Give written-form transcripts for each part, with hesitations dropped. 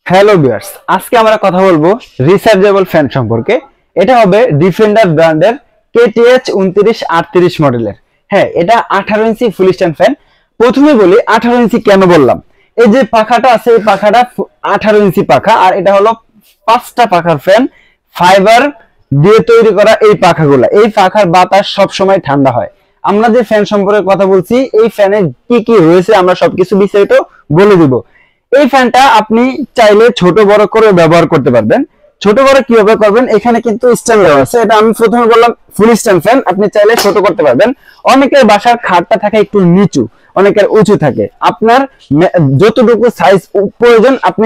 Hello viewers, আজকে আমরা কথা বলবো রিচার্জেবল ফ্যান সম্পর্কে। এটা হবে ডিফেন্ডার ব্র্যান্ডের KTH 2938 মডেলের। হ্যাঁ, এটা 18 ইঞ্চি ফুল স্ট্যান্ড ফ্যান। প্রথমে বলি 18 ইঞ্চি কেন বললাম। এই যে পাখাটা আছে, এই পাখাটা 18 ইঞ্চি পাখা, আর এটা হলো 5টা পাখার ফ্যান, ফাইবার দিয়ে তৈরি করা। এই পাখাগুলা, এই পাখার বাতাস সব সময় ঠান্ডা হয়। আমরা যে ফ্যান সম্পর্কে কথা বলছি, এই ফ্যানে কি কি রয়েছে আমরা সবকিছু বিস্তারিত বলে দিব। এই ফ্যানটা আপনি চাইলে ছোট বড় করে ব্যবহার করতে পারবেন। ছোট বড় কিভাবে করবেন, এখানে কিন্তু স্ট্যান্ড দেওয়া আছে। এটা আমি প্রথমে বললাম ফুল স্ট্যান্ড ফ্যান, আপনি চাইলে ছোট করতে পারবেন। অনেকের বাসার খাটটা থাকে একটু নিচু, অনেকের উঁচু থাকে। আপনার যতটুকু সাইজ প্রয়োজন আপনি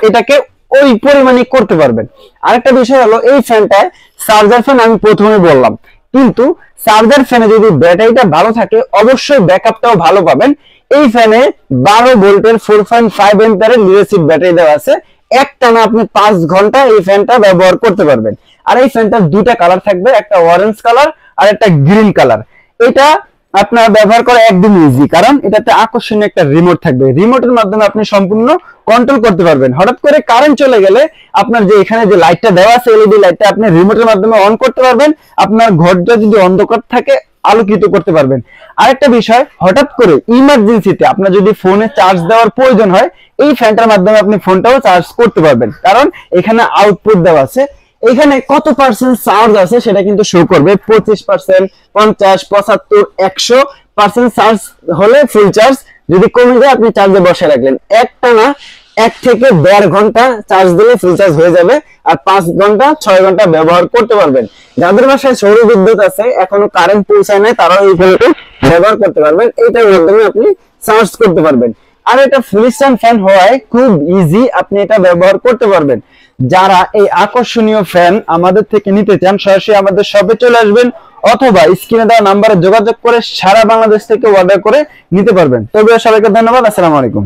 এটাকে ওই পরিমাণে করতে পারবেন। আরেকটা বিষয় হলো, এই ফ্যানটায় চার্জার ফ্যান আমি প্রথমে বললাম, কিন্তু চার্জার ফ্যানে যদি ব্যাটারিটা ভালো থাকে অবশ্যই ব্যাকআপটাও ভালো পাবেন। এই ফ্যানে 12 ভোল্টের 4.5 এম্পিয়ারের লিড অ্যাসিড ব্যাটারি দেওয়া আছে। একটানা আপনি 5 ঘন্টা এই ফ্যানটা ব্যবহার করতে পারবেন। আর এই ফ্যানটার দুইটা কালার থাকবে, একটা অরেঞ্জ কালার আর একটা গ্রিন কালার। এটা আপনার ব্যবহার করা একদম ইজি, কারণ এটাতে আকর্ষণীয় একটা রিমোট থাকবে। রিমোটের মাধ্যমে আপনি সম্পূর্ণ কন্ট্রোল করতে পারবেন। হঠাৎ করে কারেন্ট চলে গেলে আপনার যে এখানে যে লাইটটা দেওয়া আছে, এলইডি লাইটটা আপনি রিমোটের মাধ্যমে অন করতে পারবেন। আপনার ঘরটা যদি অন্ধকার থাকে আলোকিত করতে পারবেন। আরেকটা বিষয়, হঠাৎ করে ইমার্জেন্সিতে আপনার যদি ফোনে চার্জ দেওয়ার প্রয়োজন হয়, এই ফ্যানটার মাধ্যমে আপনি ফোনটাও চার্জ করতে পারবেন, কারণ এখানে আউটপুট দেওয়া আছে। এখানে কত পার্সেন্ট চার্জ আছে সেটা কিন্তু শো করবে। 25%, 50, 75, 100% চার্জ হলে ফুল চার্জ। যদি কমে যায় আপনি চার্জে বসে রাখলেন, একটানা 1 থেকে 1.5 ঘন্টা চার্জ দিলে ফুল চার্জ হয়ে যাবে। আর 5 ঘন্টা 6 ঘন্টা ব্যবহার করতে পারবেন। যাদের বাসায় সৌর বিদ্যুৎ আছে, এখনো কারেন্ট পৌঁছায় নাই, তারাও এই ফ্যানটি ব্যবহার করতে পারবেন। এইটার মাধ্যমে আপনি চার্জ করতে পারবেন। আর এটা ফুল স্ট্যান্ড ফ্যান হওয়ায় খুব ইজি আপনি এটা ব্যবহার করতে পারবেন। যারা এই আকর্ষণীয় ফ্যান আমাদের থেকে নিতে চান, সরাসরি আমাদের শপে চলে আসবেন, অথবা স্ক্রিনে দেওয়া নাম্বারে যোগাযোগ করে সারা বাংলাদেশ থেকে অর্ডার করে নিতে পারবেন। তবে সবাইকে ধন্যবাদ। আসসালামু আলাইকুম।